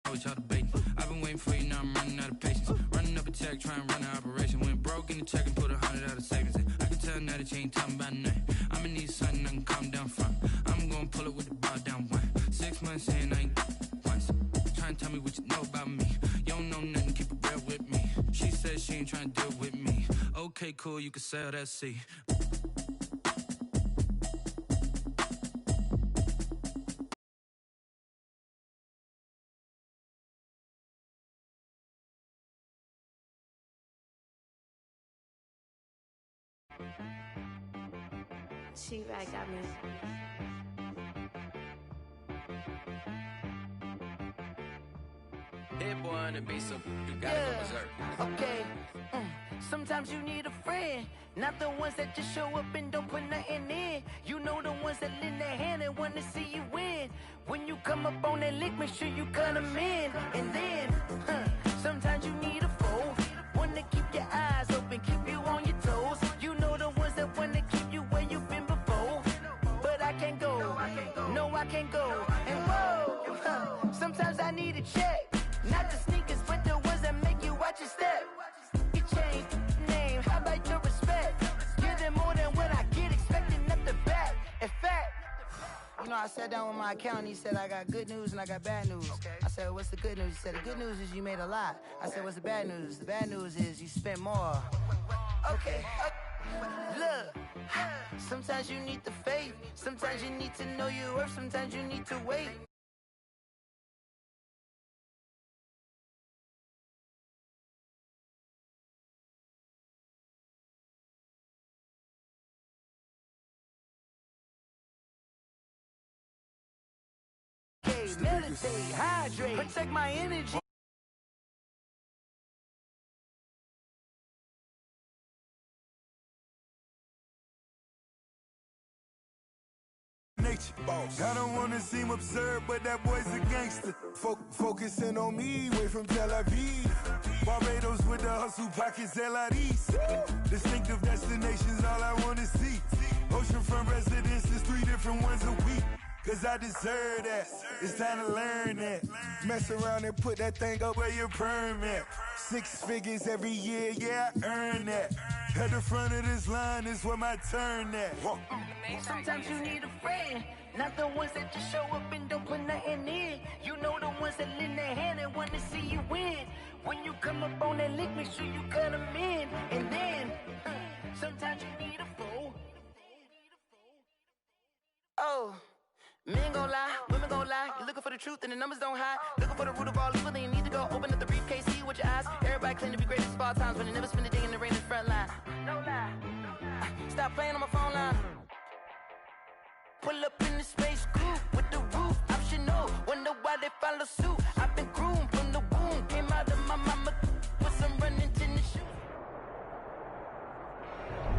what y'all debating. I've been waiting for you, now I'm running out of patience. Running up a check, trying to run an operation. Went broke in the check and put 100 out of savings in. I can tell now that you ain't talking about nothing. I'ma need something I can calm down from. I'm gonna pull it with the bar down one. 6 months in, I ain't once. Trying to tell me what you know about me. You don't know nothing, keep it real with me. She said she ain't trying to deal with me. Okay, cool, you can sell that sea. She-Rag got me. Hit boy on the beat, so you gotta go berserk. Okay. Sometimes you need a friend, not the ones that just show up and don't put nothing in. You know the ones that lend their hand and want to see you win. When you come up on that lick, make sure you cut them in. And then, sometimes you need a foe, one to keep your eyes open, keep you on your toes. You know the ones that want to keep you where you've been before. But I can't go, no I can't go. And whoa, sometimes I need a check. Not the sneakers, but the ones that make you watch your step. You change name, how about your respect? Give them more than what I get, expecting at the back. In fact, you know, I sat down with my accountant, he said I got good news and I got bad news. I said, what's the good news? He said, the good news is you made a lot. I said, what's the bad news? The bad news is you spent more. Okay, look, sometimes you need the faith, sometimes you need to know your worth, sometimes you need to wait. Meditate, hydrate, protect my energy. I don't wanna seem absurd, but that boy's a gangster. Focusing on me, way from Tel Aviv. Barbados with the hustle pockets, LIDs. Distinctive destinations, all I wanna see. Oceanfront residences, 3 different ones a week. Cause I deserve that, it's time to learn that. Mess around and put that thing up where your permit. 6 figures every year, yeah, I earn that. At the front of this line is where my turn at. Sometimes you need a friend, not the ones that just show up and don't put nothing in. You know the ones that lend their hand and want to see you win. When you come up on that lick, make sure you cut them in. And then, sometimes you need a foe. Oh. Men gon' lie, women gon' lie. You're looking for the truth and the numbers don't hide. Looking for the root of all evil, then you need to go open up the briefcase, see with your eyes. Everybody claim to be greatest of all times, but they never spend a day in the rain in the front line. No lie. Stop playing on my phone line. Pull up in the space coupe with the roof optional. Wonder why they follow suit. I've been groomed from the womb, came out of my mama with some running tennis shoes.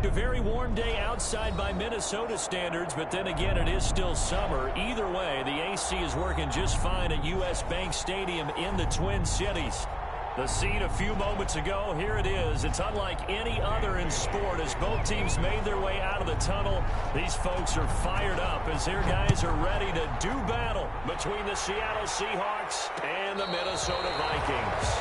A very warm day outside by Minnesota standards, but then again, it is still summer. Either way, the AC is working just fine at U.S. Bank Stadium in the Twin Cities. The scene a few moments ago, here it is. It's unlike any other in sport as both teams made their way out of the tunnel. These folks are fired up as their guys are ready to do battle between the Seattle Seahawks and the Minnesota Vikings.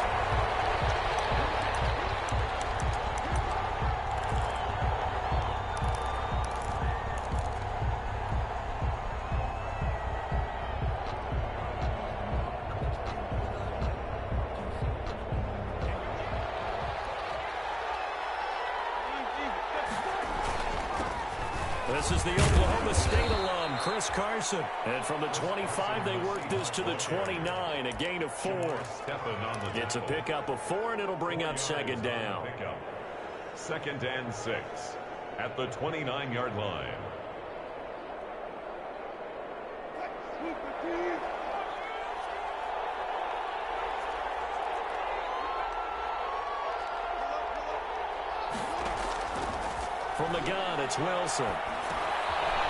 This is the Oklahoma State alum, Chris Carson. And from the 25, they work this to the 29, a gain of 4. It's a pickup of 4, and it'll bring up second down. 2nd and 6 at the 29-yard line. From the gun, it's Wilson.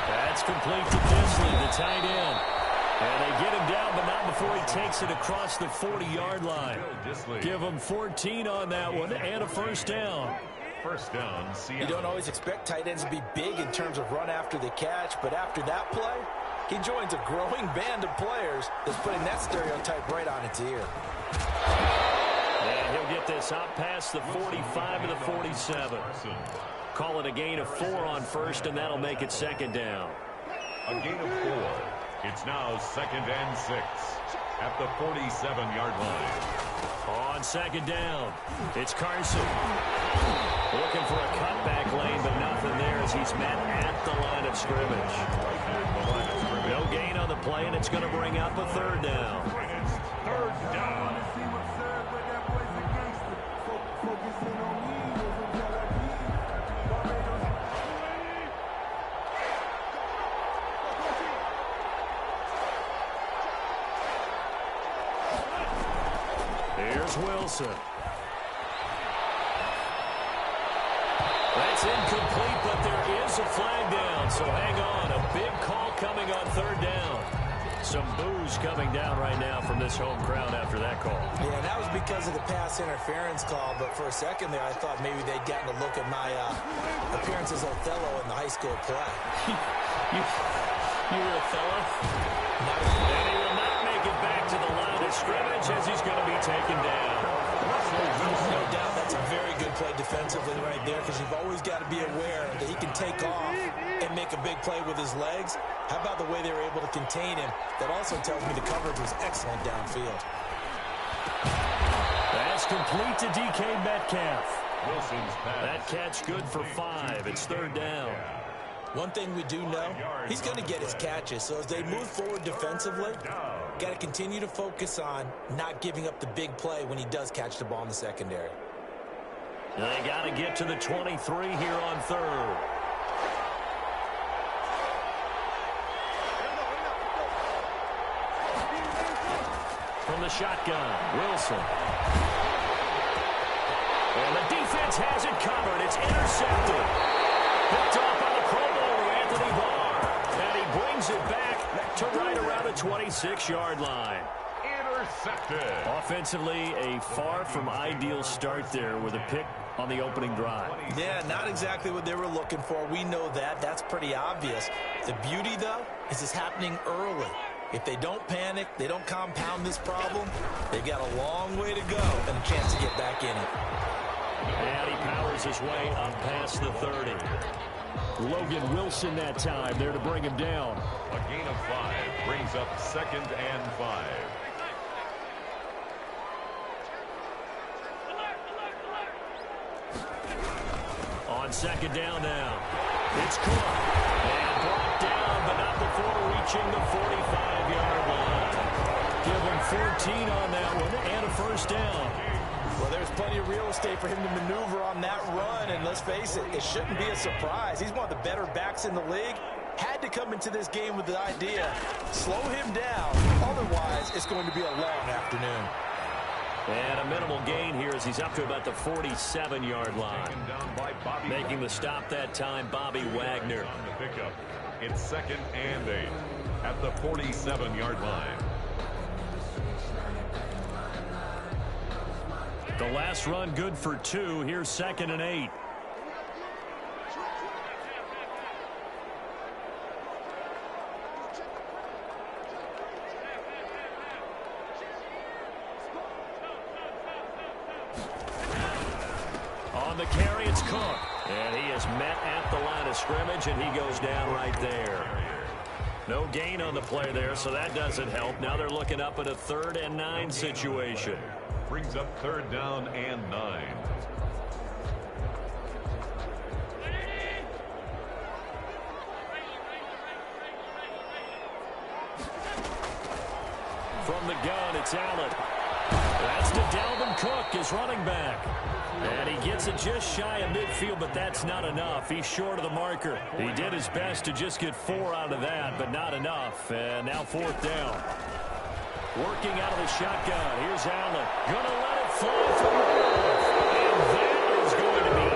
That's complete to Disley, the tight end. And they get him down, but not before he takes it across the 40-yard line. Give him 14 on that one and a first down. First down, Seattle. You don't always expect tight ends to be big in terms of run after the catch, but after that play, He joins a growing band of players that's putting that stereotype right on its ear. And he'll get this out past the 45 to the 47. Call it a gain of 4 on first, and that'll make it second down. A gain of 4. It's now 2nd and 6 at the 47-yard line. On second down, it's Carson. Looking for a cutback lane, but nothing there as he's met at the line of scrimmage. No gain on the play, and it's going to bring up a third down. Third down. Here's Wilson. That's incomplete, but there is a flag down, so hang on. A big call coming on third down. Some boos coming down right now from this home crowd after that call. Yeah, that was because of the pass interference call, but for a second there I thought maybe they'd gotten a look at my appearance as Othello in the high school play. You were Othello? And he will not make it back to the line of scrimmage as he's going to be taken down. No doubt that's a very good play defensively right there, because you've always got to be aware that he can take off and make a big play with his legs. How about the way they were able to contain him? That also tells me the coverage was excellent downfield. That's complete to DK Metcalf. Wilson's pass. That catch good for 5. It's third down. One thing we do know, he's going to get his catches. So as they move forward defensively, got to continue to focus on not giving up the big play when he does catch the ball in the secondary. They got to get to the 23 here on third. From the shotgun, Wilson. And the defense has it covered. It's intercepted. Picked off by the Pro Bowler, Anthony Barr. And he brings it back to right around the 26-yard line. Intercepted. Offensively, a far from ideal start there with a pick on the opening drive. Yeah, not exactly what they were looking for. We know that. That's pretty obvious. The beauty, though, is it's happening early. If they don't panic, they don't compound this problem, they've got a long way to go and a chance to get back in it. And he powers his way up past the 30. Logan Wilson that time there to bring him down. A gain of 5 brings up 2nd and 5. On second down now, it's Cook. And brought down, but not before reaching the 45-yard line. Give him 14 on that one and a first down. Well, there's plenty of real estate for him to maneuver on that run, and let's face it, it shouldn't be a surprise. He's one of the better backs in the league. Had to come into this game with the idea, slow him down, otherwise it's going to be a long afternoon. And a minimal gain here as he's up to about the 47-yard line. Making the stop that time, Bobby Wagner. On the pickup, it's 2nd and 8 at the 47-yard line. The last run good for 2. Here's 2nd and 8. On the carry, it's Cook. And he is met at the line of scrimmage, and he goes down right there. No gain on the play there, so that doesn't help. Now they're looking up at a 3rd and 9 situation. Brings up 3rd down and 9. From the gun, it's Allen. That's to Dalvin Cook, his running back. And he gets it just shy of midfield, but that's not enough. He's short of the marker. He did his best to just get 4 out of that, but not enough. And now 4th down. Working out of the shotgun. Here's Allen. Gonna let it fly from and that is going to be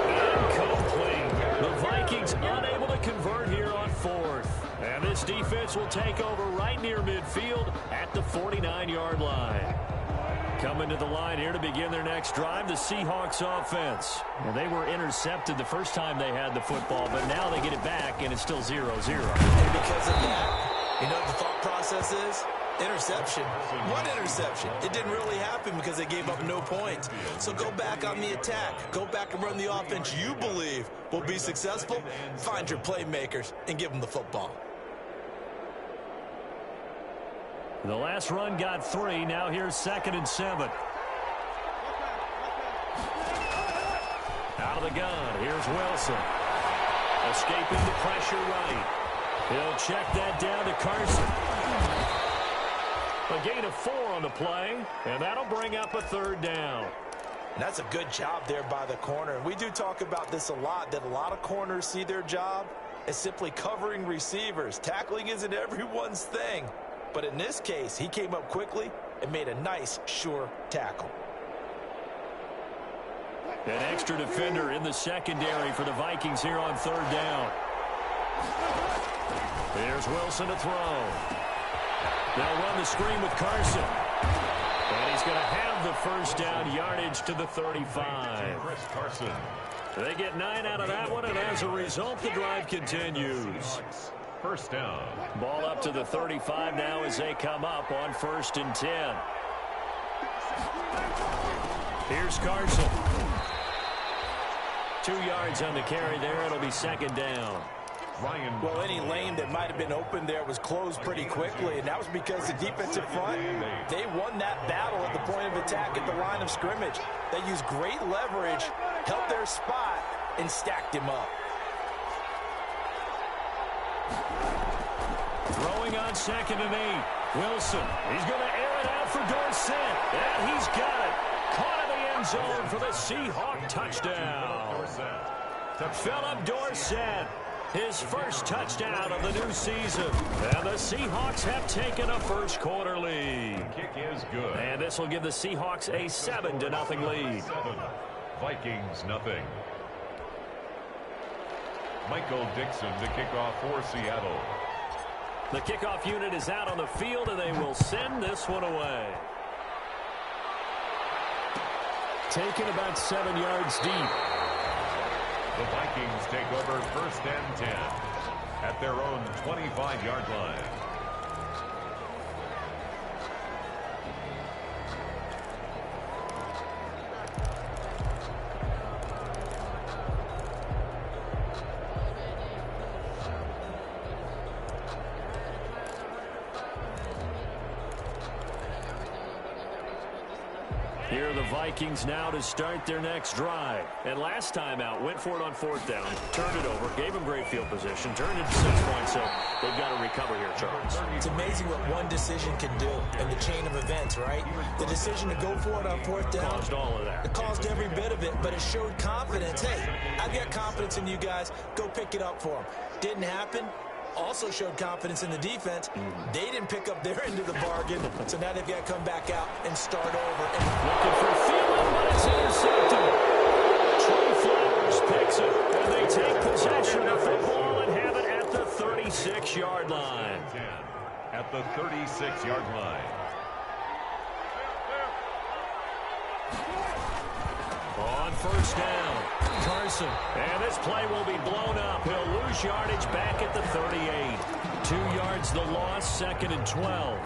incomplete. The Vikings unable to convert here on 4th. And this defense will take over right near midfield at the 49-yard line. Coming to the line here to begin their next drive, the Seahawks offense. Well, they were intercepted the first time they had the football, but now they get it back, and it's still 0-0. And because of that, You know what the thought process is? Interception. What interception? It didn't really happen because they gave up no points. So go back on the attack. Go back and run the offense you believe will be successful. Find your playmakers and give them the football. The last run got 3. Now here's 2nd and 7. Out of the gun. Here's Wilson. Escaping the pressure right. He'll check that down to Carson. A gain of 4 on the play, and that'll bring up a 3rd down. And that's a good job there by the corner. And we do talk about this a lot, that a lot of corners see their job as simply covering receivers. Tackling isn't everyone's thing. But in this case, he came up quickly and made a nice, sure tackle. An extra defender in the secondary for the Vikings here on 3rd down. Here's Wilson to throw. They'll run the screen with Carson. And he's going to have the 1st down, yardage to the 35. Chris Carson. They get 9 out of that one, and as a result, the drive continues. 1st down. Ball up to the 35 now as they come up on 1st and 10. Here's Carson. 2 yards on the carry there. It'll be 2nd down. Well, any lane that might have been open there was closed pretty quickly, and that was because the defensive front, they won that battle at the point of attack at the line of scrimmage. They used great leverage, held their spot, and stacked him up. Throwing on 2nd and 8. Wilson, he's going to air it out for Dorsett, and he's got it. Caught in the end zone for the Seahawk touchdown. Philip Dorsett. His 1st touchdown of the new season. And the Seahawks have taken a 1st quarter lead. Kick is good. And this will give the Seahawks a 7-0 lead. 7. Vikings nothing. Michael Dixon to kick off for Seattle. The kickoff unit is out on the field, and they will send this one away. Taken about 7 yards deep. The Vikings take over 1st and 10 at their own 25-yard line. Here are the Vikings now to start their next drive. And last time out, went for it on 4th down, turned it over, gave them great field position, turned it to 6 points, so they've got to recover here, Charles. It's amazing what one decision can do in the chain of events, right? The decision to go for it on 4th down. Caused all of that. It caused every bit of it, but it showed confidence. Hey, I've got confidence in you guys. Go pick it up for them. Didn't happen. Also showed confidence in the defense. They didn't pick up their end of the bargain, so now they've got to come back out and start over. And looking for Thielen, but it's intercepted. Trey Flowers picks it, and they take possession of the football and have it at the 36-yard line. At the 36-yard line. On 1st down, Carson. And this play will be blown up. He'll lose yardage back at the 38. 2 yards the loss, 2nd and 12.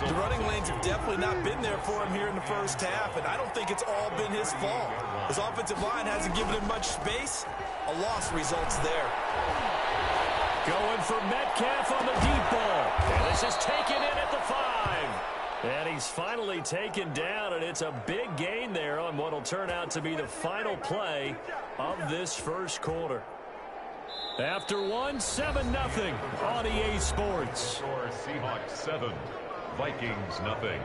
The running lanes have definitely not been there for him here in the 1st half, and I don't think it's all been his fault. His offensive line hasn't given him much space. A loss results there. Going for Metcalf on the deep ball. And this is taken in at the 5. And he's finally taken down, and it's a big gain there on what will turn out to be the final play of this 1st quarter. After 7-0 on EA Sports. Score Seahawks 7, Vikings nothing.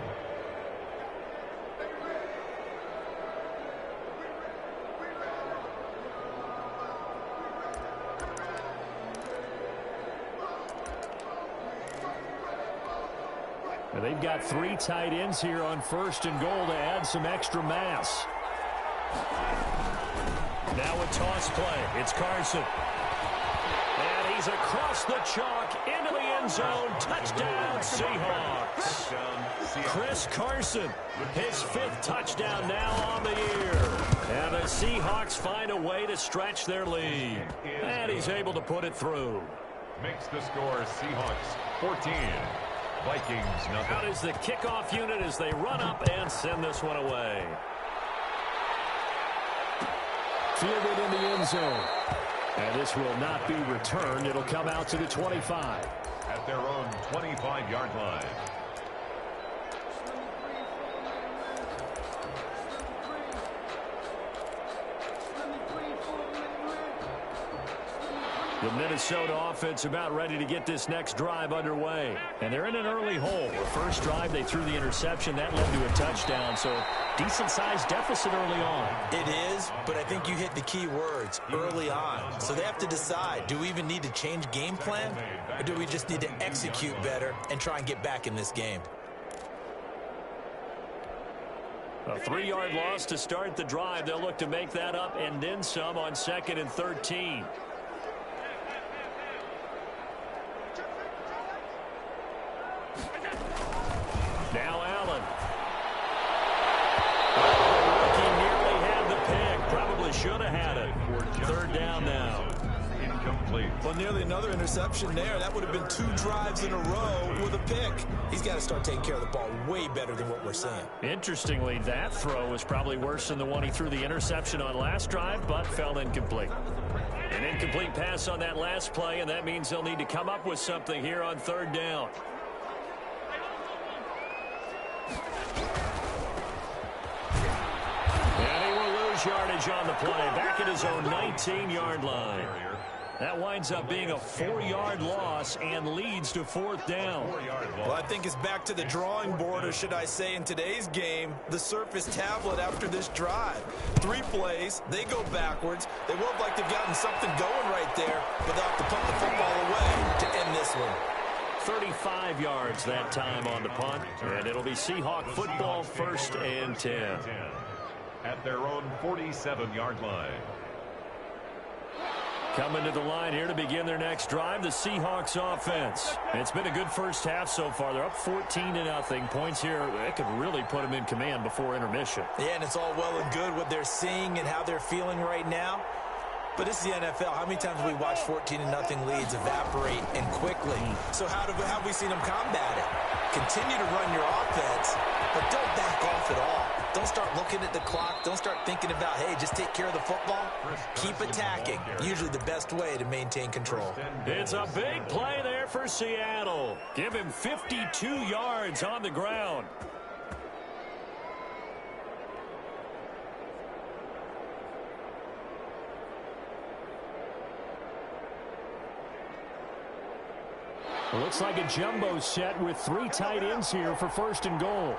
And they've got 3 tight ends here on 1st and goal to add some extra mass. Now a toss play. It's Carson. And he's across the chalk into the end zone. Touchdown, Seahawks. Chris Carson, his 5th touchdown now on the year. And the Seahawks find a way to stretch their lead. And he's able to put it through. Makes the score Seahawks 14. Vikings nothing. Out is the kickoff unit as they run up and send this one away. Fielded in the end zone. And this will not be returned. It'll come out to the 25. At their own 25-yard line. The Minnesota offense about ready to get this next drive underway. And they're in an early hole. The first drive, they threw the interception. That led to a touchdown. So decent-sized deficit early on. It is, but I think you hit the key words, early on. So they have to decide, do we even need to change game plan? Or do we just need to execute better and try and get back in this game? A 3-yard loss to start the drive. They'll look to make that up and then some on 2nd and 13. Now Allen. He nearly had the pick. Probably should have had it. 3rd down now. Incomplete. Well, nearly another interception there. That would have been 2 drives in a row with a pick. He's got to start taking care of the ball way better than what we're seeing. Interestingly, that throw was probably worse than the one he threw the interception on last drive, but fell incomplete. An incomplete pass on that last play, and that means they'll need to come up with something here on 3rd down. And he will lose yardage on the play, back at his own 19-yard line. That winds up being a 4-yard loss and leads to 4th down. Well, I think it's back to the drawing board, or should I say in today's game, the Surface tablet after this drive. 3 plays, they go backwards. They look like they've gotten something going right there, but they'll have to put the football away to end this one. 35 yards that time on the punt, and it'll be Seahawk football, 1st and 10. At their own 47-yard line. Coming to the line here to begin their next drive, the Seahawks offense. It's been a good first half so far. They're up 14-0. Points here, that could really put them in command before intermission. Yeah, and it's all well and good what they're seeing and how they're feeling right now. But this is the NFL. How many times have we watched 14-0 leads evaporate and quickly? So how have we seen them combat it? Continue to run your offense, but don't back off at all. Don't start looking at the clock. Don't start thinking about, hey, just take care of the football. Keep attacking. Usually the best way to maintain control. It's a big play there for Seattle. Give him 52 yards on the ground. Looks like a jumbo set with 3 tight ends here for 1st and goal.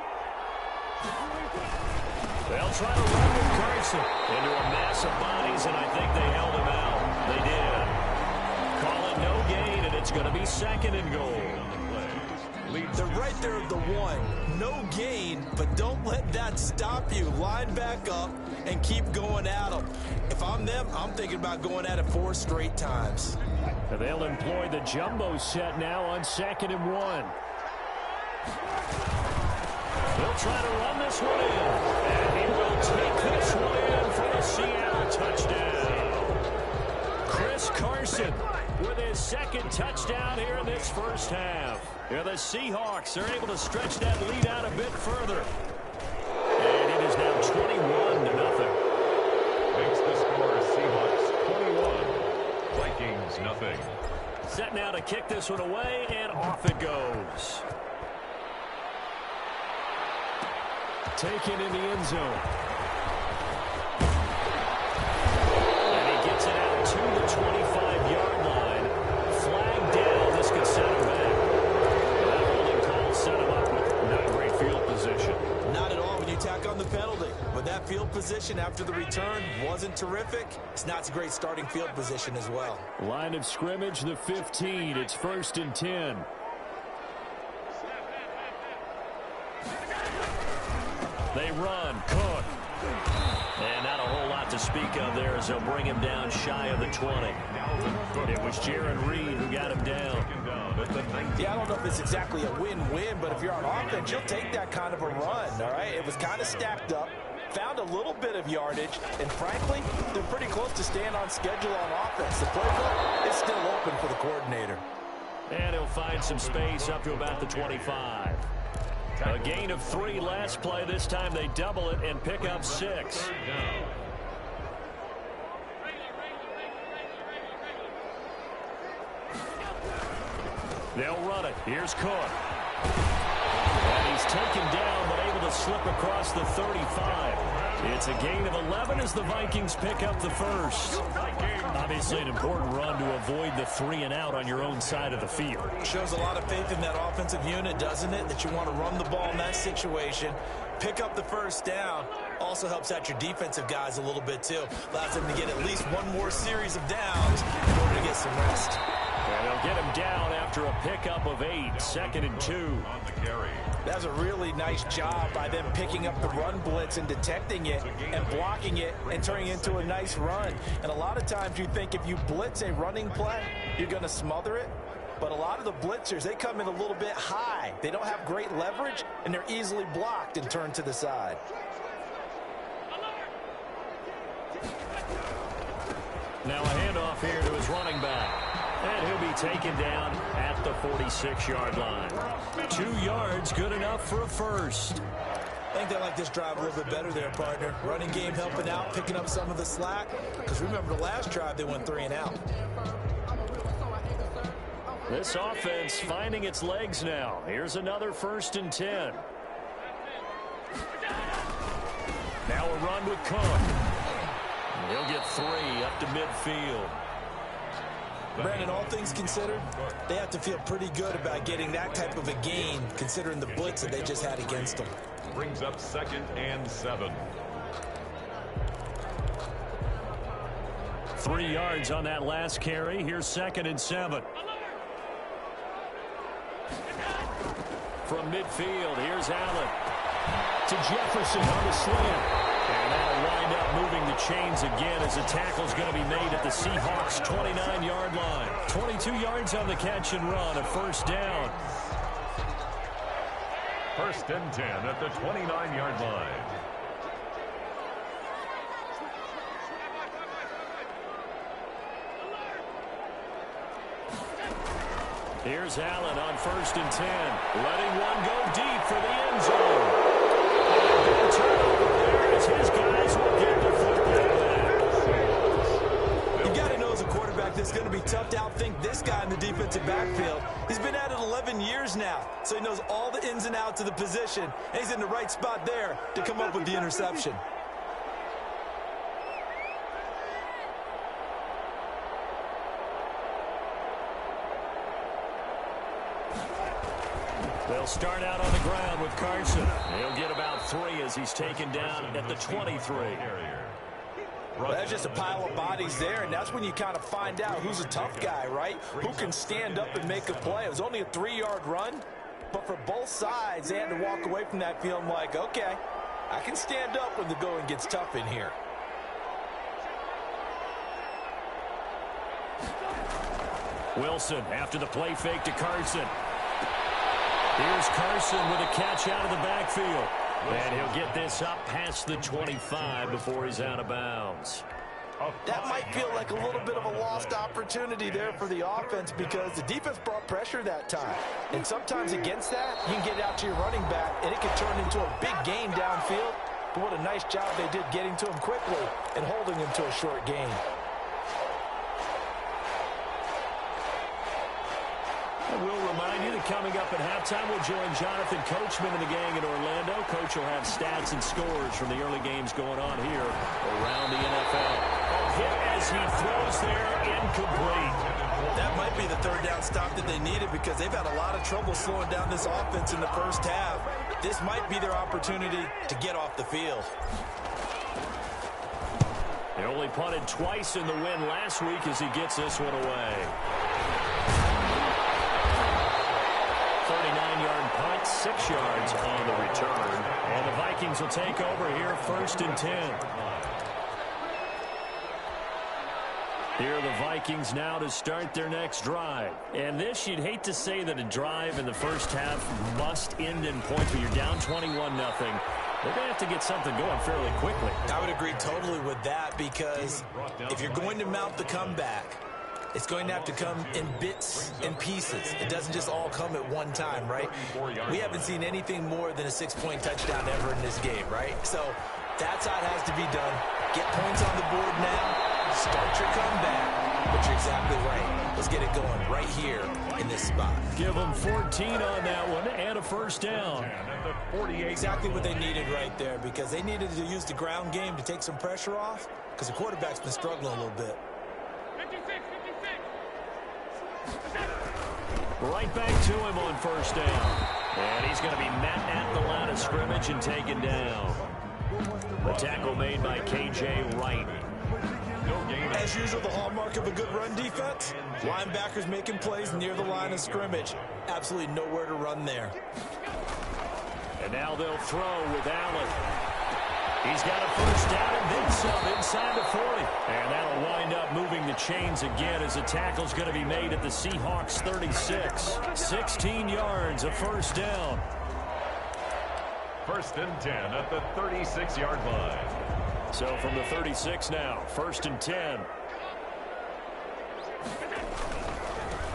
They'll try to run with Carson into a mass of bodies, and I think they held him out. They did. Call it no gain, and it's going to be 2nd and goal. They're right there at the 1. No gain, but don't let that stop you. Line back up and keep going at them. If I'm them, I'm thinking about going at it 4 straight times. They'll employ the jumbo set now on 2nd and 1. They'll try to run this one in. And he will take this one in for a Seattle touchdown. Chris Carson with his 2nd touchdown here in this first half. Here the Seahawks are able to stretch that lead out a bit further. And it is now 21-0. Makes the score Seahawks 21. Vikings nothing. Set now to kick this one away, and off it goes. Taken in the end zone. And he gets it out to the 25-yard line. Flag down. This could set him back. That holding call set him up with not great field position. Not at all when you tack on the penalty. But that field position after the return wasn't terrific. It's not a great starting field position as well. Line of scrimmage, the 15. It's 1st and 10. They run. Cook. And not a whole lot to speak of there as they'll bring him down shy of the 20. It was Jaron Reed who got him down. Yeah, I don't know if it's exactly a win-win, but if you're on offense, you'll take that kind of a run, all right? It was kind of stacked up, found a little bit of yardage, and frankly, they're pretty close to staying on schedule on offense. The playbook is still open for the coordinator. And he'll find some space up to about the 25. A gain of 3 last play. This time they double it and pick up 6. They'll run it. Here's Cook. And he's taken down, but able to slip across the 35. It's a gain of 11 as the Vikings pick up the first. Obviously an important run to avoid the 3 and out on your own side of the field. Shows a lot of faith in that offensive unit, doesn't it? That you want to run the ball in that situation. Pick up the first down. Also helps out your defensive guys a little bit too. Allows them to get at least one more series of downs in order to get some rest. And they'll get him down after a pickup of 8, 2nd and 2. On the carry. That's a really nice job by them picking up the run blitz and detecting it and blocking it and turning it into a nice run. And a lot of times you think if you blitz a running play, you're going to smother it. But a lot of the blitzers, they come in a little bit high. They don't have great leverage, and they're easily blocked and turned to the side. Now a handoff here to his running back. And he'll be taken down at the 46-yard line. 2 yards, good enough for a first. I think they like this drive a little bit better there, partner. Running game helping out, picking up some of the slack. Because remember, the last drive, they went 3 and out. This offense finding its legs now. Here's another 1st and 10. Now a run with Cook. He'll get 3 up to midfield. Brandon, all things considered, they have to feel pretty good about getting that type of a gain, considering the blitz that they just had against them. Brings up 2nd and 7. 3 yards on that last carry. Here's 2nd and 7. From midfield, here's Allen. To Jefferson on the slant. And that'll wind up moving the chains again as the tackle's going to be made at the Seahawks' 29-yard line. 22 yards on the catch and run, a 1st down. 1st and 10 at the 29-yard line. Here's Allen on 1st and 10. Letting one go deep for the end zone. And a turnover there as his guys will get the football back. You got to know as a quarterback that's going to be tough to outthink this guy in the defensive backfield. He's been at it 11 years now, so he knows all the ins and outs of the position. And he's in the right spot there to come up with the interception. They'll start out on the ground with Carson. He'll get about 3 as he's taken down at the 23. Well, that's just a pile of bodies there, and that's when you kind of find out who's a tough guy, right? Who can stand up and make a play. It was only a 3-yard run, but for both sides, they had to walk away from that feeling like, okay, I can stand up when the going gets tough in here. Wilson after the play fake to Carson. Here's Carson with a catch out of the backfield. And he'll get this up past the 25 before he's out of bounds. That might feel like a little bit of a lost opportunity there for the offense because the defense brought pressure that time. And sometimes against that, you can get it out to your running back, and it can turn into a big gain downfield. But what a nice job they did getting to him quickly and holding him to a short gain. We'll remind you that coming up at halftime, we'll join Jonathan Coachman and the gang in Orlando. Coach will have stats and scores from the early games going on here around the NFL. A hit as he throws there, incomplete. That might be the 3rd down stop that they needed because they've had a lot of trouble slowing down this offense in the first half. This might be their opportunity to get off the field. They only punted twice in the win last week as he gets this one away. 39-yard punt, 6 yards on the return. And the Vikings will take over here 1st and 10. Here are the Vikings now to start their next drive. And this, you'd hate to say that a drive in the first half must end in points, but you're down 21-0. They're going to have to get something going fairly quickly. I would agree totally with that because if you're going to mount the comeback, It's going to have to come in bits and pieces. It doesn't just all come at one time, right? We haven't seen anything more than a 6-point touchdown ever in this game, right? So that's how it has to be done. Get points on the board now. Start your comeback. But you're exactly right. Let's get it going right here in this spot. Give them 14 on that one and a first down. Exactly what they needed right there, because they needed to use the ground game to take some pressure off, because the quarterback's been struggling a little bit. Right back to him on first down. And he's going to be met at the line of scrimmage and taken down. The tackle made by K.J. Wright. As usual, the hallmark of a good run defense, linebackers making plays near the line of scrimmage. Absolutely nowhere to run there. And now they'll throw with Allen. He's got a first down and then some inside the 40. And that'll wind up moving the chains again as the tackle's going to be made at the Seahawks 36. 16 yards, a first down. First and 10 at the 36-yard line. So from the 36 now, first and 10.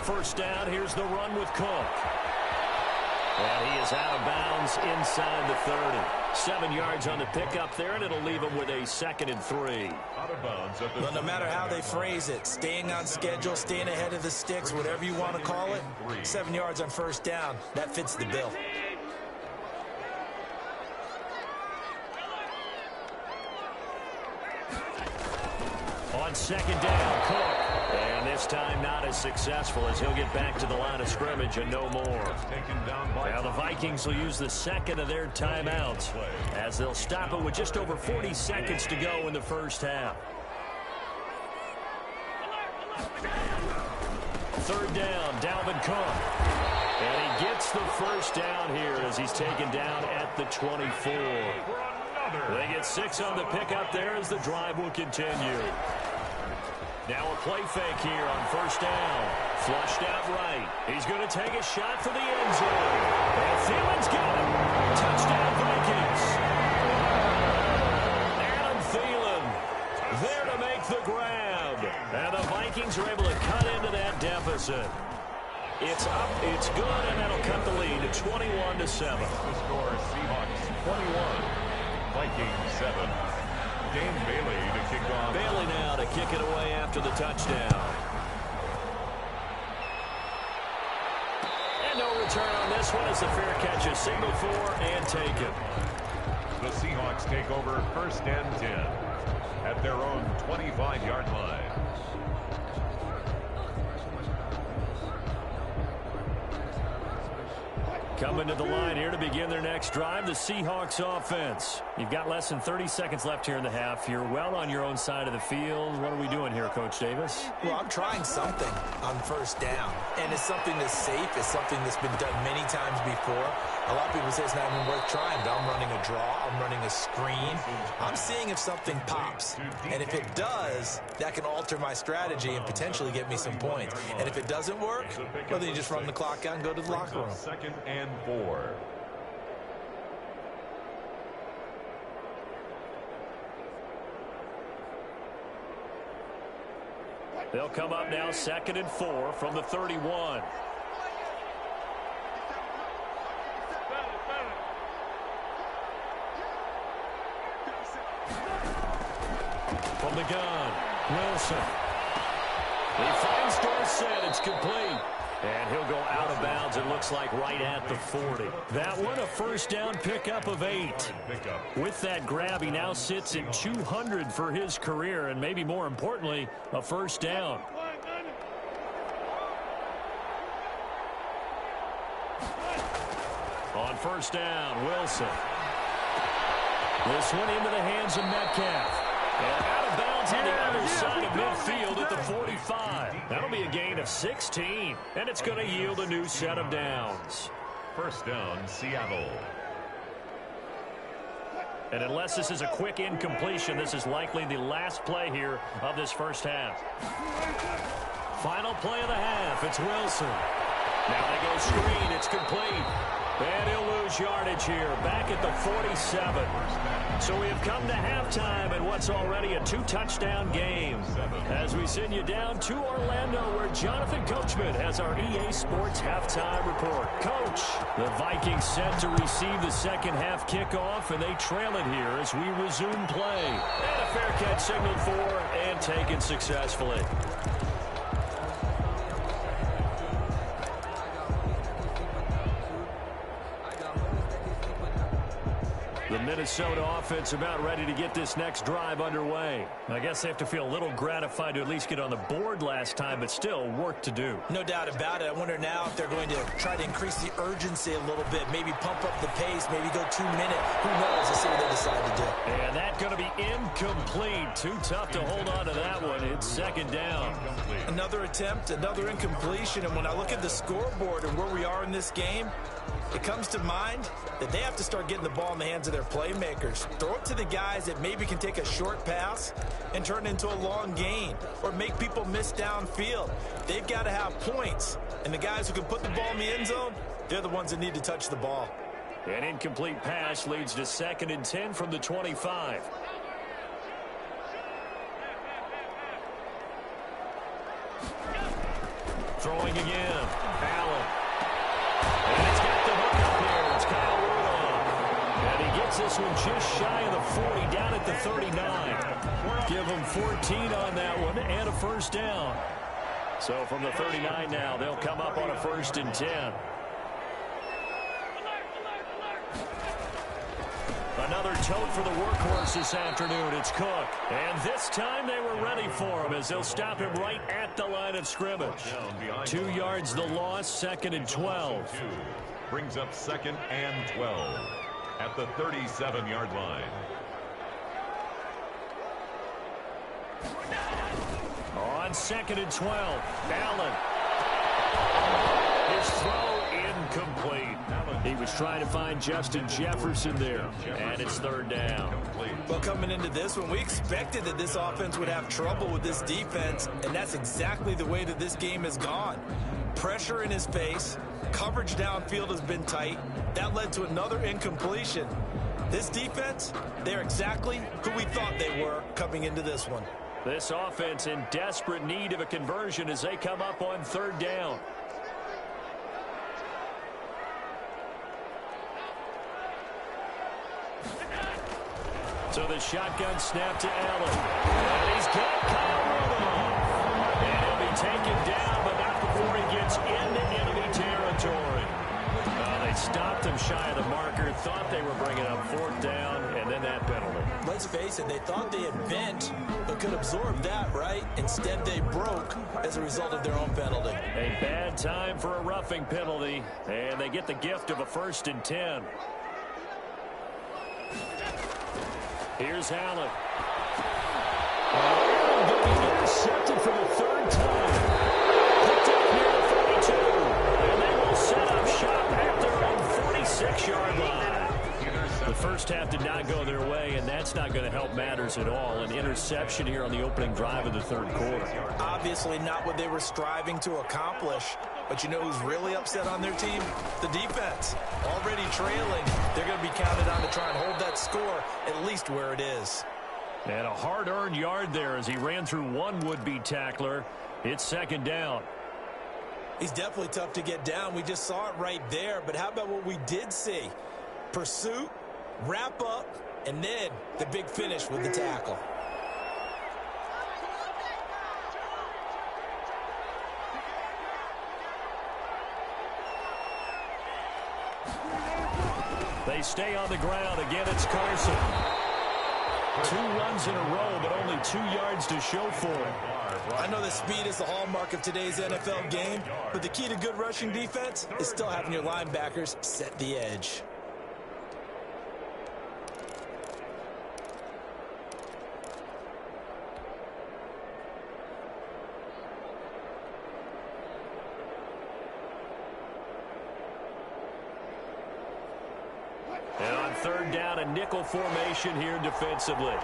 First down, here's the run with Cook. And he is out of bounds inside the 30. 7 yards on the pickup there, and it'll leave him with a 2nd and 3. Out of bounds at the well, no matter how they phrase it, staying on schedule, staying ahead of the sticks, whatever you want to call it, 7 yards on first down, that fits the bill. On second down, Cook. And this time not as successful as he'll get back to the line of scrimmage and no more. Now the Vikings will use the second of their timeouts as they'll stop it with just over 40 seconds to go in the first half. Third down, Dalvin Cook. And he gets the first down here as he's taken down at the 24. They get 6 on the pickup there as the drive will continue. Now a play fake here on first down. Flushed out right. He's going to take a shot for the end zone. And Thielen's got it. Touchdown Vikings. Adam Thielen there to make the grab. And the Vikings are able to cut into that deficit. It's up, it's good, and that'll cut the lead to 21-7. The score, Seahawks 21, Vikings 7. Dane Bailey to kick off. Bailey now to kick it away after the touchdown. And no return on this one as the fair catch is signaled for and taken. The Seahawks take over first and 10 at their own 25-yard line. Coming to the line here to begin their next drive, the Seahawks offense. You've got less than 30 seconds left here in the half. You're well on your own side of the field. What are we doing here, Coach Davis? Well, I'm trying something on first down, and it's something that's safe. It's something that's been done many times before. A lot of people say it's not even worth trying, but I'm running a draw. I'm running a screen. I'm seeing if something pops, and if it does, that can alter my strategy and potentially get me some points. And if it doesn't work, well, then you just run the clock out and go to the locker room. 2nd and 4. They'll come up now 2nd and 4 from the 31. From the gun, Wilson. He finds Dorsett. It's complete. And he'll go out of bounds, it looks like, right at the 40. That one, a first down pickup of 8. With that grab, he now sits at 200 for his career, and maybe more importantly, a first down. On first down, Wilson. This one into the hands of Metcalf. And out of bounds on the other side of midfield at the 45. That'll be a gain of 16, and it's going to yield a new set of downs. First down, Seattle. And unless this is a quick incompletion, this is likely the last play here of this first half. Final play of the half, it's Wilson. Now they go screen, it's complete. And he'll lose gains yardage here, back at the 47. So we have come to halftime in what's already a 2-touchdown game. As we send you down to Orlando, where Jonathan Coachman has our EA Sports halftime report. Coach, the Vikings set to receive the second half kickoff, and they trail it here as we resume play. And a fair catch signaled for and taken successfully. The Minnesota offense about ready to get this next drive underway. I guess they have to feel a little gratified to at least get on the board last time, but still work to do. No doubt about it. I wonder now if they're going to try to increase the urgency a little bit, maybe pump up the pace, maybe go 2 minute. Who knows? Let's see what they decide to do. And that's going to be incomplete. Too tough to hold on to that one. It's second down. Another attempt, another incompletion, and when I look at the scoreboard and where we are in this game, it comes to mind that they have to start getting the ball in the hands of their playmakers. Throw it to the guys that maybe can take a short pass and turn it into a long gain or make people miss downfield. They've got to have points, and the guys who can put the ball in the end zone, they're the ones that need to touch the ball. An incomplete pass leads to 2nd and 10 from the 25. Throwing again. Allen. And it's got the hook up here. It's Kyle Rudolph. And he gets this one just shy of the 40, down at the 39. Give him 14 on that one and a first down. So from the 39 now, they'll come up on a 1st and 10. Another tote for the workhorse this afternoon. It's Cook. And this time they were ready for him as they'll stop him right at the line of scrimmage. 2 yards the loss, 2nd and 12. Brings up 2nd and 12 at the 37-yard line. On 2nd and 12, Allen. His throw incomplete. He was trying to find Justin Jefferson there, and it's 3rd down. Well, coming into this one, we expected that this offense would have trouble with this defense, and that's exactly the way that this game has gone. Pressure in his face, coverage downfield has been tight. That led to another incompletion. This defense, they're exactly who we thought they were coming into this one. This offense in desperate need of a conversion as they come up on 3rd down. So the shotgun snap to Allen. And he's got Kyle Rudolph. And he'll be taken down, but not before he gets into enemy territory. They stopped him shy of the marker, thought they were bringing up 4th down, and then that penalty. Let's face it, they thought they had bent, but could absorb that, right? Instead, they broke as a result of their own penalty. A bad time for a roughing penalty, and they get the gift of a 1st and 10. Here's Allen. They'll be intercepted for the 3rd time. Picked up near the 42. And they will set up shop at their own 46-yard line. The first half did not go their way, and that's not going to help matters at all. An interception here on the opening drive of the 3rd quarter. Obviously not what they were striving to accomplish. But you know who's really upset on their team? The defense. Already trailing. They're going to be counted on to try and hold that score at least where it is. And a hard-earned yard there as he ran through one would-be tackler. It's 2nd down. He's definitely tough to get down. We just saw it right there. But how about what we did see? Pursuit, wrap up, and then the big finish with the tackle. They stay on the ground. Again, it's Carson. 2 runs in a row, but only 2 yards to show for it. I know that speed is the hallmark of today's NFL game, but the key to good rushing defense is still having your linebackers set the edge. And on 3rd down, a nickel formation here defensively.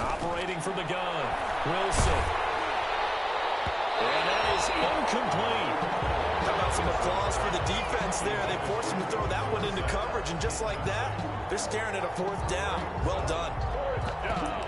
Operating from the gun, Wilson. And that is incomplete. How about some applause for the defense there? They forced him to throw that one into coverage, and just like that, they're staring at a 4th down. Well done. 4th down.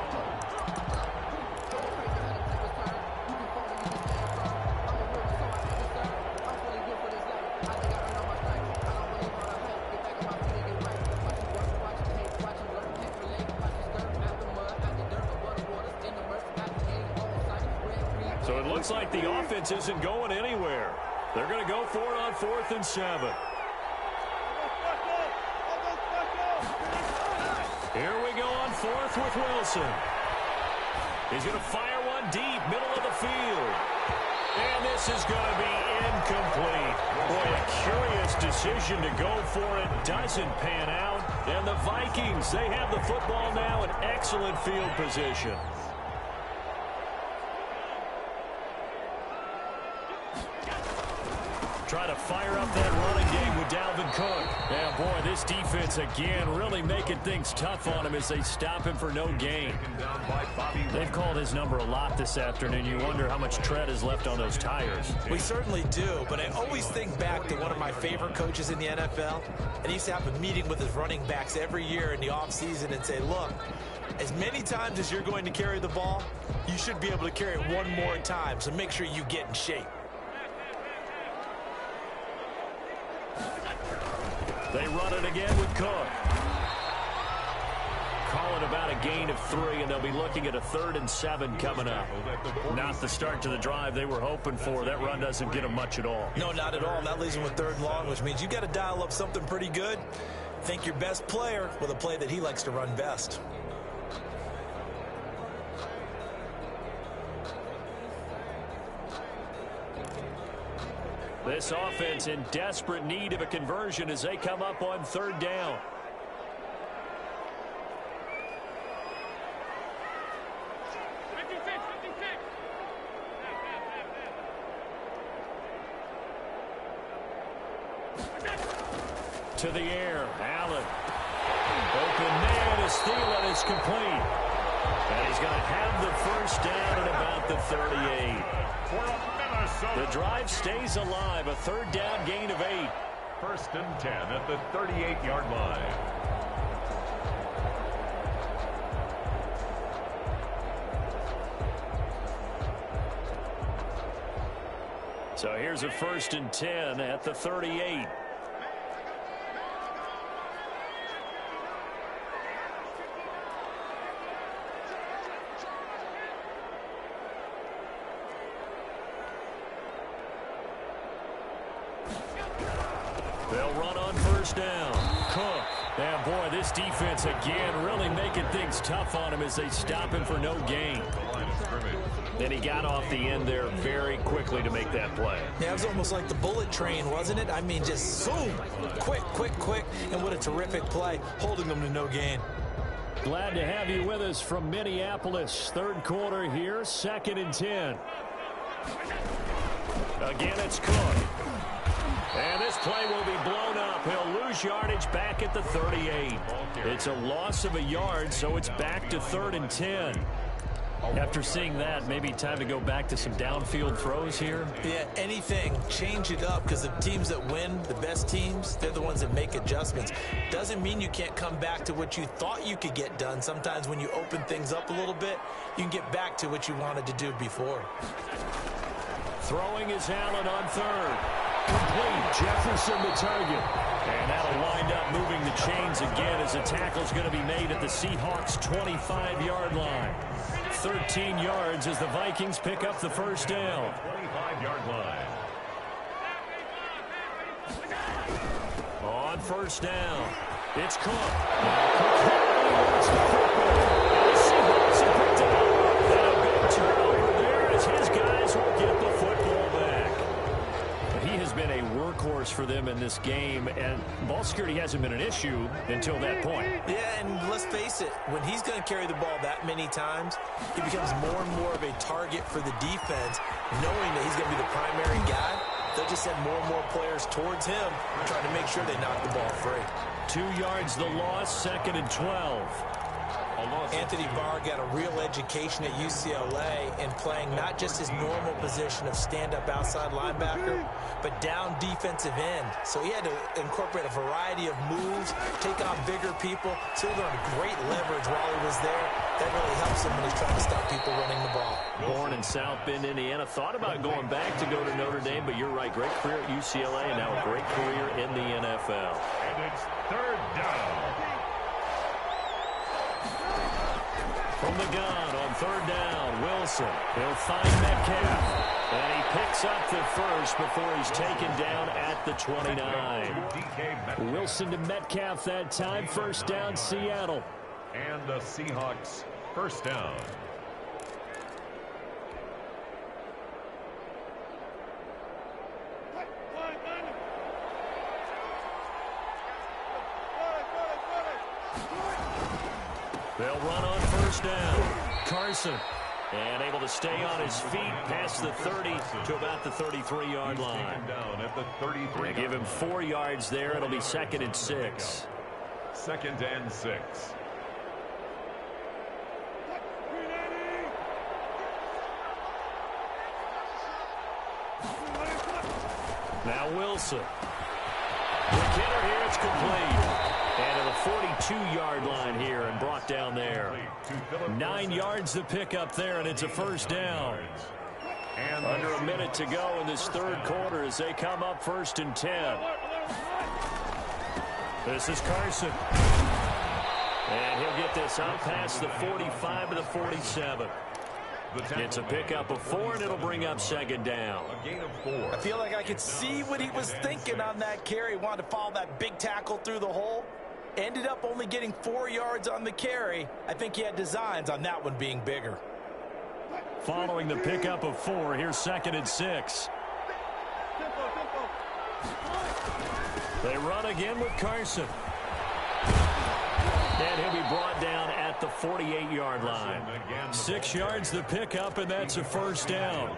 So it looks like the offense isn't going anywhere. They're going to go for it on 4th and 7. Here we go on 4th with Wilson. He's going to fire one deep, middle of the field. And this is going to be incomplete. Boy, a curious decision to go for it. Doesn't pan out. And the Vikings, they have the football now in excellent field position. Try to fire up that running game with Dalvin Cook. Yeah, boy, this defense again really making things tough on him as they stop him for no gain. They've called his number a lot this afternoon. You wonder how much tread is left on those tires. We certainly do, but I always think back to one of my favorite coaches in the NFL, and he used to have a meeting with his running backs every year in the offseason and say, look, as many times as you're going to carry the ball, you should be able to carry it one more time, so make sure you get in shape. They run it again with Cook. Call it about a gain of 3, and they'll be looking at a 3rd and 7 coming up. Not the start to the drive they were hoping for. That run doesn't get them much at all. No, not at all. That leaves them with 3rd and long, which means you got to dial up something pretty good. Think your best player with a play that he likes to run best. This offense in desperate need of a conversion as they come up on 3rd down. To the air, Allen. Open man is Thielen, is complete. And he's going to have the 1st down at about the 38. The drive stays alive, a 3rd down gain of 8. 1st and 10 at the 38-yard line. So here's a 1st and 10 at the 38. They'll run on 1st down. Cook. And boy, this defense again really making things tough on him as they stop him for no gain. Then he got off the end there very quickly to make that play. Yeah, it was almost like the bullet train, wasn't it? I mean, just zoom, quick, and what a terrific play, holding them to no gain. Glad to have you with us from Minneapolis. 3rd quarter here, 2nd and 10. Again, it's Cook. And this play will be blown up. He'll lose yardage back at the 38. It's a loss of a yard, so it's back to 3rd and 10. After seeing that, maybe time to go back to some downfield throws here. Yeah, anything. Change it up, because the teams that win, the best teams, they're the ones that make adjustments. Doesn't mean you can't come back to what you thought you could get done. Sometimes when you open things up a little bit, you can get back to what you wanted to do before. Throwing is Allen on 3rd. Complete. Jefferson the target. And that'll wind up moving the chains again as the tackle's going to be made at the Seahawks' 25-yard line. 13 yards as the Vikings pick up the 1st down. 25-yard line. On 1st down, it's Cook. Cook wants the football. And the Seahawks have picked it up. And a big turnover there as his guys will get the football back. But he has been a workhorse for them in this game, and ball security hasn't been an issue until that point. Yeah, and let's face it, when he's going to carry the ball that many times, he becomes more and more of a target for the defense, knowing that he's going to be the primary guy. They'll just send more and more players towards him, trying to make sure they knock the ball free. 2 yards the loss, 2nd and 12. Anthony Barr got a real education at UCLA in playing not just his normal position of stand-up outside linebacker, but down defensive end. So he had to incorporate a variety of moves, take on bigger people. So he learned great leverage while he was there. That really helps him when he's trying to stop people running the ball. Born in South Bend, Indiana. Thought about going back to go to Notre Dame, but you're right. Great career at UCLA and now a great career in the NFL. And it's third down. From the gun on third down, Wilson. He'll find Metcalf. And he picks up the first before he's taken down at the 29. Wilson to Metcalf that time. First down, Seattle. And the Seahawks first down. They'll run on first down. Carson. And able to stay on his feet past the 30 to about the 33-yard line. Down at the 33. They give him 4 yards there. It'll be 2nd and 6. 2nd and 6. Now Wilson. McKinnon here, it's complete. And to the 42-yard line here and brought down there. 9 yards the pickup there, and it's a first down. And under a minute to go in this third quarter as they come up 1st and 10. This is Carson. And he'll get this out past the 45 to the 47. It's a pickup of 4, and it'll bring up 2nd down. A gain of 4. I feel like I could see what he was thinking on that carry. He wanted to follow that big tackle through the hole. Ended up only getting 4 yards on the carry. I think he had designs on that one being bigger. Following the pickup of 4, here's 2nd and 6. They run again with Carson. And he'll be brought down at the 48-yard line. 6 yards the pickup, and that's a first down.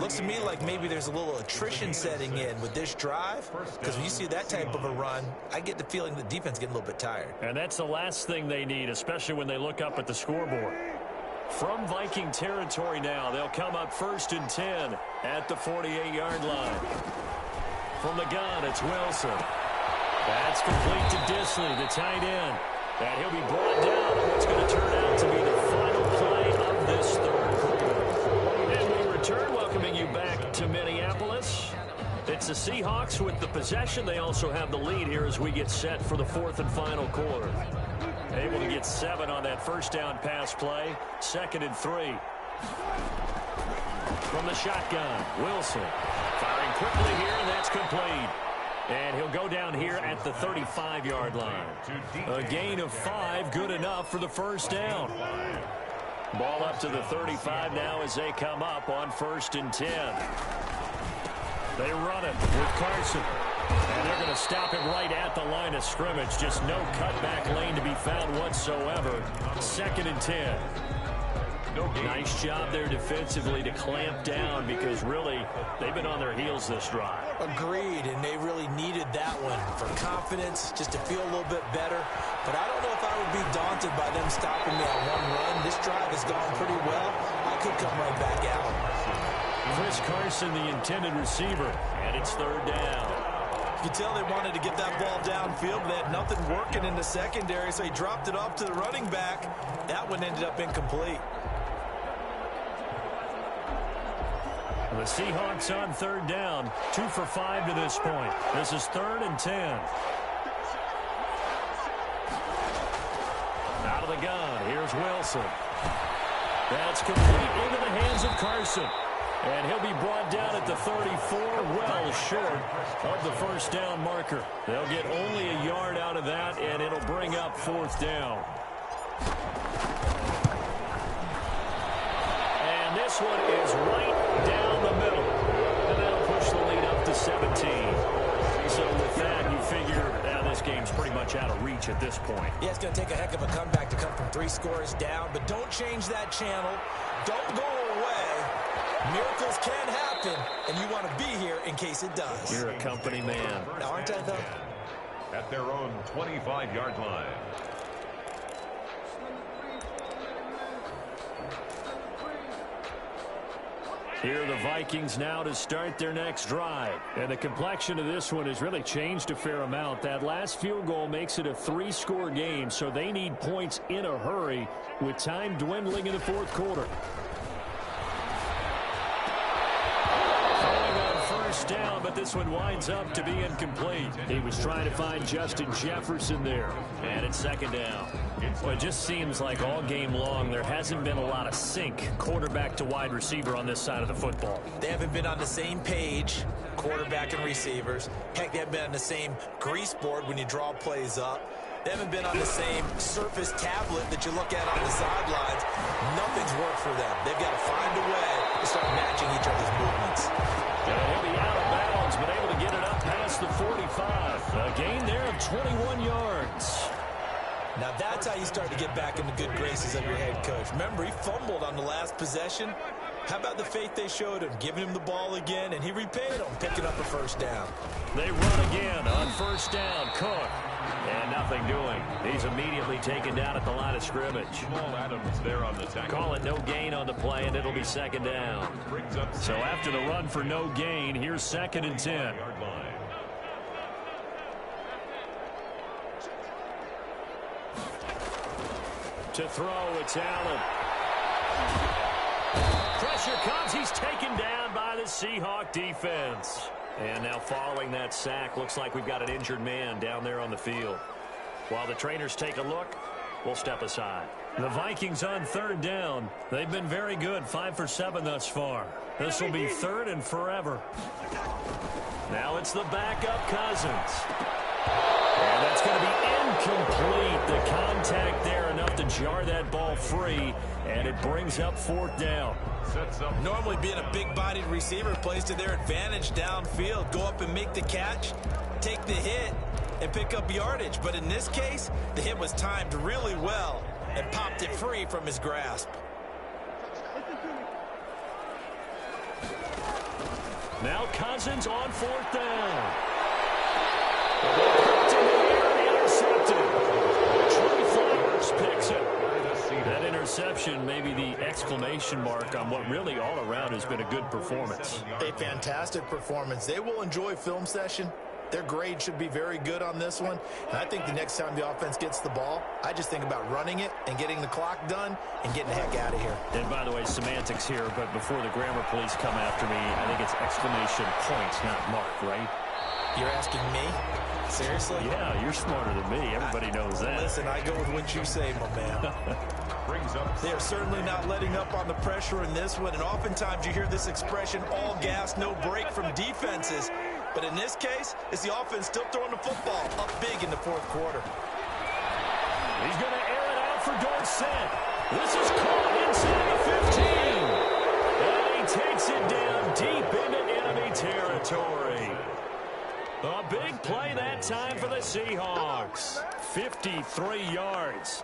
Looks to me like maybe there's a little attrition setting in with this drive, because when you see that type of a run, I get the feeling the defense getting a little bit tired. And that's the last thing they need, especially when they look up at the scoreboard. From Viking territory now, they'll come up 1st and 10 at the 48-yard line. From the gun, it's Wilson. That's complete to Disley, the tight end. And he'll be brought down on what's going to turn out to be the final play of this third quarter. And we return, welcoming you back to Minneapolis. It's the Seahawks with the possession. They also have the lead here as we get set for the 4th and final quarter. Able to get 7 on that first down pass play. 2nd and 3. From the shotgun, Wilson. Firing quickly here, and that's complete. And he'll go down here at the 35-yard line. A gain of 5, good enough for the first down. Ball up to the 35 now as they come up on 1st and 10. They run it with Carson. And they're going to stop him right at the line of scrimmage. Just no cutback lane to be found whatsoever. 2nd and 10. Nice job there defensively to clamp down because really they've been on their heels this drive. Agreed, and they really needed that one for confidence, just to feel a little bit better. But I don't know if I would be daunted by them stopping me on one run. This drive has gone pretty well. I could come right back out. Chris Carson, the intended receiver, and it's 3rd down. You can tell they wanted to get that ball downfield, but they had nothing working in the secondary, so he dropped it off to the running back. That one ended up incomplete. The Seahawks on 3rd down, 2 for 5 to this point. This is 3rd and 10. Out of the gun, here's Wilson. That's complete into the hands of Carson. And he'll be brought down at the 34, well short of the first down marker. They'll get only a yard out of that, and it'll bring up 4th down. And this one is right down the middle. And that'll push the lead up to 17. So with that, you figure this game's pretty much out of reach at this point. Yeah, it's going to take a heck of a comeback to come from 3 scores down, but don't change that channel. Don't go away. Miracles can happen, and you want to be here in case it does. You're a company man. Now, aren't I, though? At their own 25-yard line. Here are the Vikings now to start their next drive. And the complexion of this one has really changed a fair amount. That last field goal makes it a 3-score game, so they need points in a hurry with time dwindling in the fourth quarter. First down, but this one winds up to be incomplete. He was trying to find Justin Jefferson there. And it's second down. Well, it just seems like all game long there hasn't been a lot of sync quarterback to wide receiver on this side of the football. They haven't been on the same page, quarterback and receivers. Heck, they haven't been on the same grease board when you draw plays up. They haven't been on the same surface tablet that you look at on the sidelines. Nothing's worked for them. They've got to find a way to start matching each other's movements. He'll be out of bounds, but able to get it up past the 45. A gain there of 21 yards. Now that's how you start to get back in the good graces of your head coach. Remember, he fumbled on the last possession. How about the faith they showed him, giving him the ball again, and he repaid them, picking up a first down. They run again on first down. Cook. And nothing doing. He's immediately taken down at the line of scrimmage. Adams there on the tackle. Call it no gain on the play, and it'll be second down. So after the run for no gain, here's 2nd and 10. To throw, it's Allen. Pressure comes. He's taken down by the Seahawk defense. And now following that sack, looks like we've got an injured man down there on the field. While the trainers take a look, we'll step aside. The Vikings on third down. They've been very good, 5 for 7 thus far. This will be 3rd and forever. Now it's the backup Cousins. And that's going to be incomplete. The contact there enough to jar that ball free, and it brings up 4th down. Normally being a big-bodied receiver plays to their advantage downfield. Go up and make the catch, take the hit, and pick up yardage. But in this case, the hit was timed really well and popped it free from his grasp. Now Cousins on 4th down. Trey Flowers picks it. That interception may be the exclamation mark on what really all around has been a good performance. A fantastic performance. They will enjoy film session. Their grade should be very good on this one. And I think the next time the offense gets the ball, I just think about running it and getting the clock done and getting the heck out of here. And by the way, semantics here, but before the grammar police come after me, I think it's exclamation points, not mark, right? You're asking me? Seriously? Yeah, you're smarter than me. Everybody knows that. Listen, I go with what you say, my man. They are certainly not letting up on the pressure in this one, and oftentimes you hear this expression, all gas, no break from defenses. But in this case, it's the offense still throwing the football up big in the fourth quarter. He's going to air it out for Dorsett. This is caught inside the 15. And he takes it down deep into enemy territory. A big play that time for the Seahawks. 53 yards.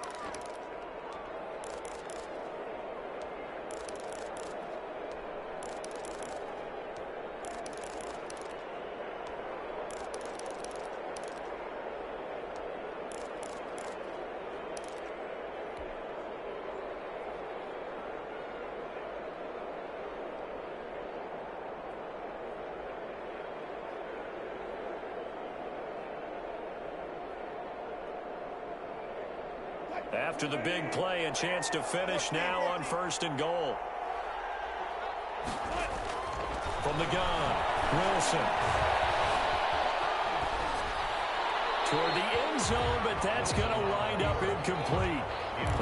After the big play, a chance to finish now on 1st and goal. From the gun, Wilson. Toward the end zone, but that's going to wind up incomplete.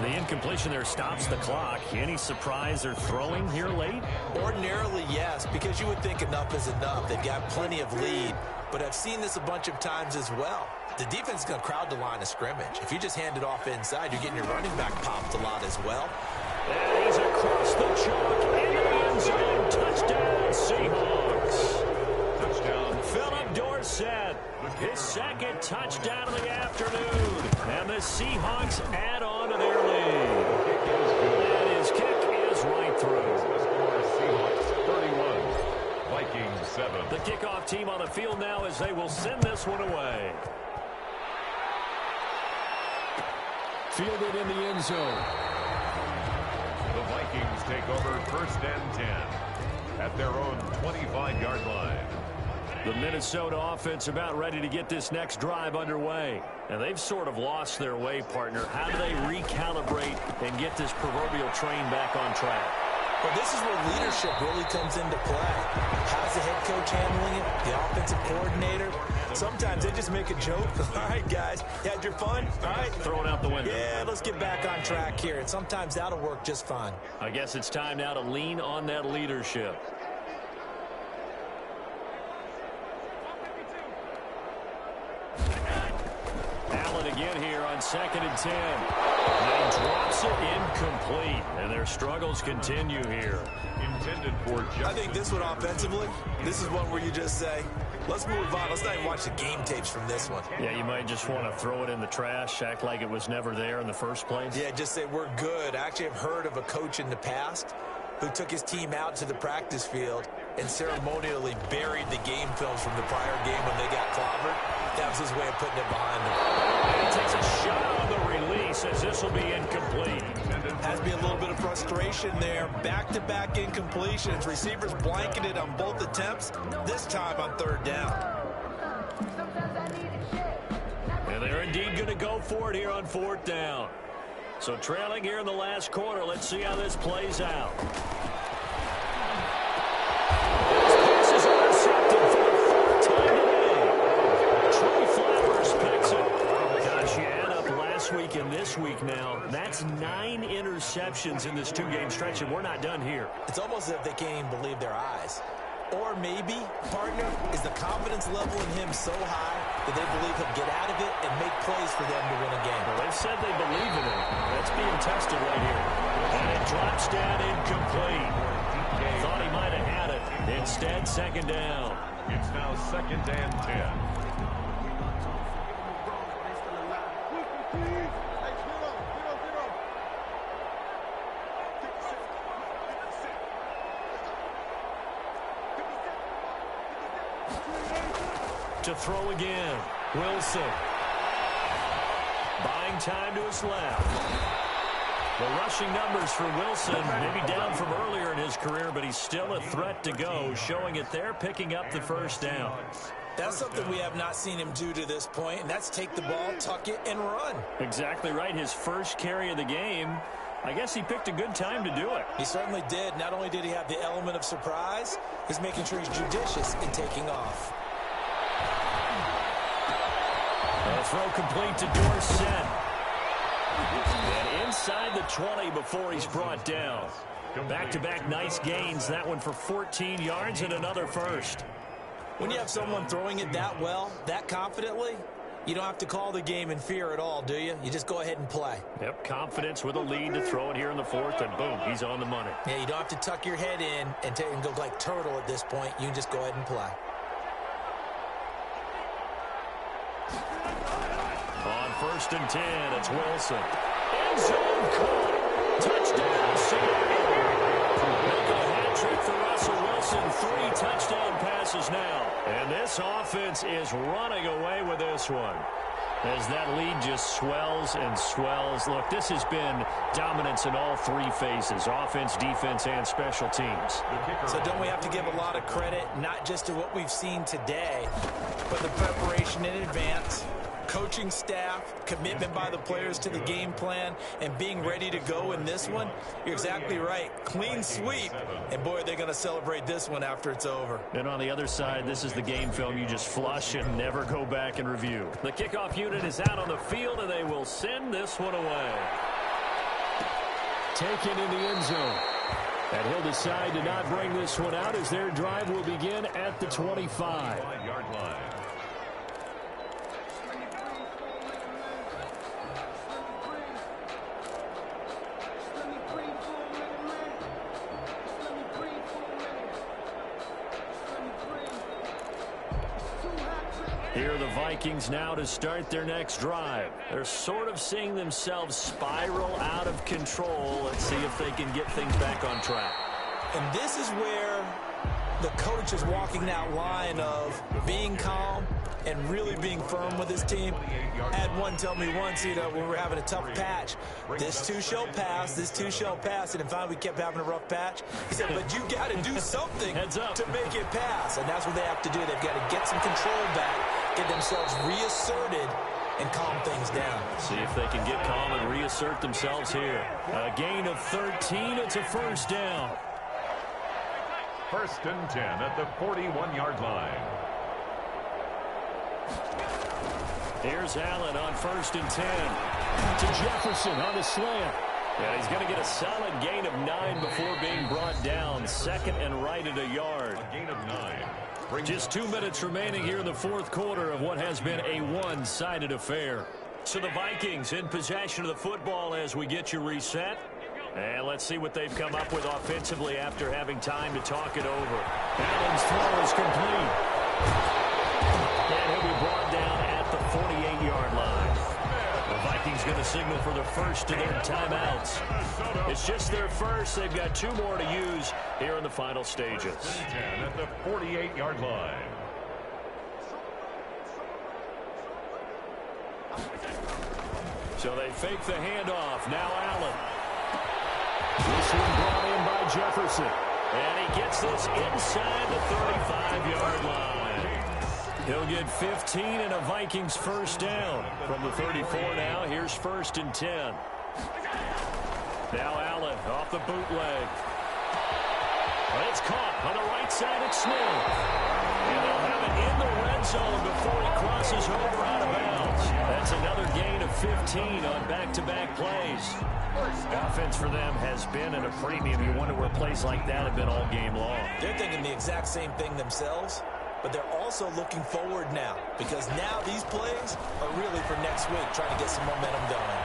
The incompletion there stops the clock. Any surprise they're throwing here late? Ordinarily, yes, because you would think enough is enough. They've got plenty of lead, but I've seen this a bunch of times as well. The defense is going to crowd the line of scrimmage. If you just hand it off inside, you're getting your running back popped a lot as well. And he's across the chalk into the end zone. Touchdown, Seahawks. Touchdown. Philip Dorsett, his 2nd touchdown of the afternoon. And the Seahawks add on to their lead. And his kick is right through. Seahawks 31, Vikings 7. The kickoff team on the field now as they will send this one away. Fielded in the end zone. The Vikings take over 1st and 10. at their own 25-yard line. The Minnesota offense about ready to get this next drive underway. And they've sort of lost their way, partner. How do they recalibrate and get this proverbial train back on track? Well, this is where leadership really comes into play. How's the head coach handling it? The offensive coordinator? Sometimes they just make a joke. All right, guys, you had your fun? All right. Throw it out the window. Yeah, let's get back on track here. And sometimes that'll work just fine. I guess it's time now to lean on that leadership. Allen again here on 2nd and 10. And he drops it incomplete. And their struggles continue here. Intended for just... I think this one offensively, this is one where you just say, let's move on. Let's not even watch the game tapes from this one. Yeah, you might just want to throw it in the trash, act like it was never there in the first place. Yeah, just say we're good. I actually have heard of a coach in the past who took his team out to the practice field and ceremonially buried the game films from the prior game when they got clobbered. That was his way of putting it behind them. And he takes a shot on the release as this will be incomplete. Has to be a little bit of frustration there. Back-to-back incompletions. Receivers blanketed on both attempts, this time on 3rd down. And they're indeed going to go for it here on 4th down. So trailing here in the last quarter. Let's see how this plays out. This pass is intercepted for the 4th time today. Trey Flowers picks it. Gosh, you add up last week and this week now. That's 9 interceptions in this 2-game stretch, and we're not done here. It's almost as if they can't even believe their eyes. Or maybe, partner, is the confidence level in him so high that they believe he'll get out of it and make plays for them to win a game. Well, they've said they believe in him. That's being tested right here. And it drops down incomplete. Thought he might have had it. Instead, 2nd down. It's now 2nd and 10. To throw again. Wilson. Buying time to his left. The rushing numbers for Wilson, maybe down from earlier in his career, but he's still a threat to go, showing it there, picking up the 1st down. That's something we have not seen him do to this point, and that's take the ball, tuck it, and run. Exactly right. His first carry of the game. I guess he picked a good time to do it. He certainly did. Not only did he have the element of surprise, he's making sure he's judicious in taking off. A throw complete to Dorsett. And inside the 20 before he's brought down. Back-to-back nice gains. That one for 14 yards and another first. When you have someone throwing it that well, that confidently, you don't have to call the game in fear at all, do you? You just go ahead and play. Yep, confidence with a lead to throw it here in the 4th, and boom, he's on the money. Yeah, you don't have to tuck your head in and go like turtle at this point. You can just go ahead and play. On 1st and 10, it's Wilson. End zone caught. Touchdown, Seattle. Making a hat trick for Russell Wilson. 3 touchdown passes now. And this offense is running away with this one. As that lead just swells and swells. Look, this has been dominance in all 3 phases. Offense, defense, and special teams. So don't we have to give a lot of credit, not just to what we've seen today, but the preparation in advance, coaching staff, commitment by the players to the game plan, and being ready to go in this one? You're exactly right. Clean sweep. And, boy, they're going to celebrate this one after it's over. And on the other side, this is the game film you just flush and never go back and review. The kickoff unit is out on the field, and they will send this one away. Taken in the end zone. And he'll decide to not bring this one out as their drive will begin at the 25-yard line. Here are the Vikings now to start their next drive. They're sort of seeing themselves spiral out of control. Let's see if they can get things back on track. And this is where the coach is walking that line of being calm, and really being firm with his team. I had one tell me once, when we were having a tough patch, this too shall pass, this too shall pass, and finally we kept having a rough patch. He said, but you got to do something to make it pass, and that's what they have to do. They've got to get some control back, get themselves reasserted, and calm things down. See if they can get calm and reassert themselves here. A gain of 13. It's a first down. 1st and 10 at the 41-yard line. Here's Allen on 1st and 10. To Jefferson on the slant. Yeah, he's going to get a solid gain of 9 before being brought down. 2nd and right at a yard. A gain of 9. Just 2 minutes remaining here in the 4th quarter of what has been a one-sided affair. So the Vikings in possession of the football as we get you reset. And let's see what they've come up with offensively after having time to talk it over. Allen's throw is complete. And he'll be brought down at the 48-yard line. The Vikings going to signal for the first of their timeouts. It's just their first. They've got 2 more to use here in the final stages. 10 at the 48-yard line. So they fake the handoff. Now Allen. This one brought in by Jefferson. And he gets this inside the 35-yard line. He'll get 15 and a Vikings first down. From the 34 now, here's 1st and 10. Now Allen off the bootleg. But it's caught on the right side. It's Smith. And they'll have it in the red zone before he crosses over out of bounds. That's another gain of 15 on back-to-back plays. Offense for them has been at a premium. You wonder where plays like that have been all game long. They're thinking the exact same thing themselves, but they're also looking forward now because now these plays are really for next week, trying to get some momentum going.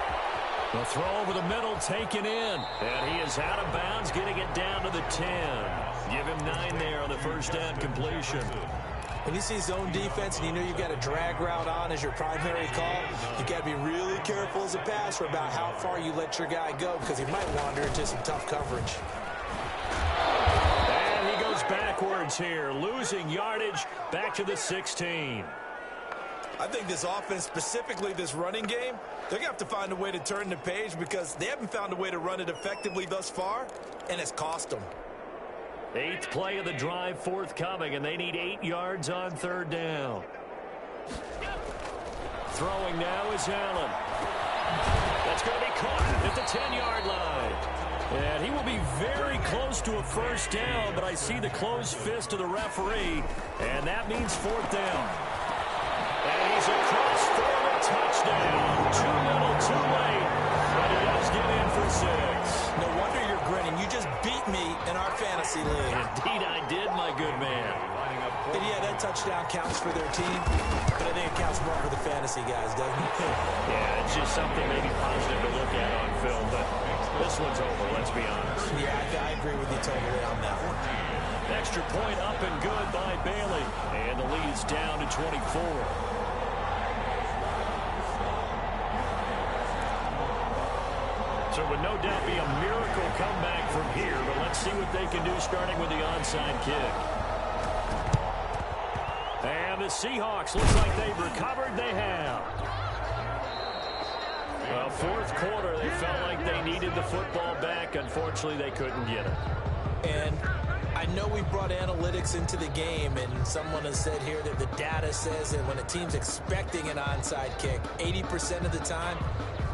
The throw over the middle taken in, and he is out of bounds, getting it down to the 10. Give him 9 there on the first down completion. When you see zone defense and you know you've got a drag route on as your primary call, you've got to be really careful as a passer about how far you let your guy go because he might wander into some tough coverage. And he goes backwards here, losing yardage back to the 16. I think this offense, specifically this running game, they're going to have to find a way to turn the page because they haven't found a way to run it effectively thus far, and it's cost them. 8th play of the drive forthcoming, and they need 8 yards on 3rd down. Throwing now is Allen. That's going to be caught at the 10-yard line. And he will be very close to a first down, but I see the closed fist of the referee, and that means 4th down. And he's across for a touchdown. Too little, too late. But he does get in for 6. No wonder you're grinning. You just beat me in our fantasy league. Indeed I did, my good man. And yeah, that touchdown counts for their team, but I think it counts more for the fantasy guys, doesn't it? Yeah, it's just something maybe positive to look at on film, but this one's over, let's be honest. Yeah, I agree with you totally on that one. Extra point up and good by Bailey, and the lead's down to 24. So it would no doubt be a miracle comeback from here, but let's see what they can do starting with the onside kick. And the Seahawks looks like they've recovered. They have. Well, 4th quarter, they felt like they needed the football back. Unfortunately, they couldn't get it. And I know we brought analytics into the game, and someone has said here that the data says that when a team's expecting an onside kick, 80% of the time,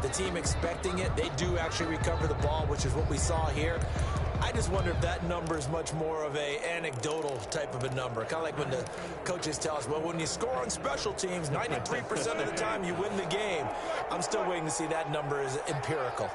the team expecting it, they do actually recover the ball, which is what we saw here. I just wonder if that number is much more of a anecdotal type of a number. Kind of like when the coaches tell us, well, when you score on special teams, 93% of the time you win the game. I'm still waiting to see that number is empirical.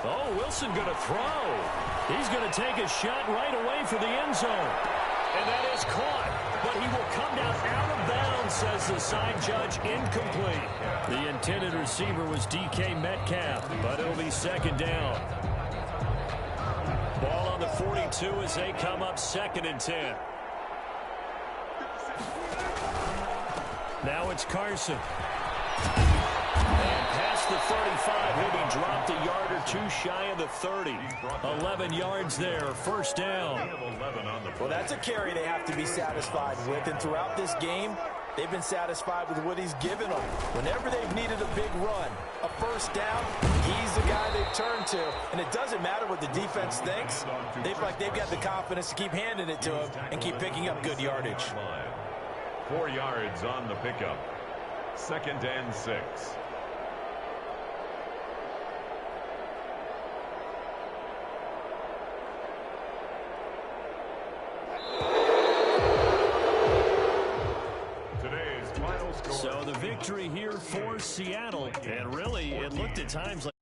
Oh, Wilson going to throw. He's going to take a shot right away for the end zone. And that is caught. But he will come down out of bounds, says the side judge. Incomplete. The intended receiver was DK Metcalf, but it'll be 2nd down. Ball on the 42 as they come up 2nd and 10. Now it's Carson. And pass past the 35. He'll be dropped a yard or two shy of the 30. 11 yards there, first down. Well, that's a carry they have to be satisfied with, and throughout this game, they've been satisfied with what he's given them. Whenever they've needed a big run, a first down, he's the guy they've turned to. And it doesn't matter what the defense thinks. They feel like they've got the confidence to keep handing it to him and keep picking up good yardage. 4 yards on the pickup. 2nd and 6. So the victory here for Seattle, and really it looked at times like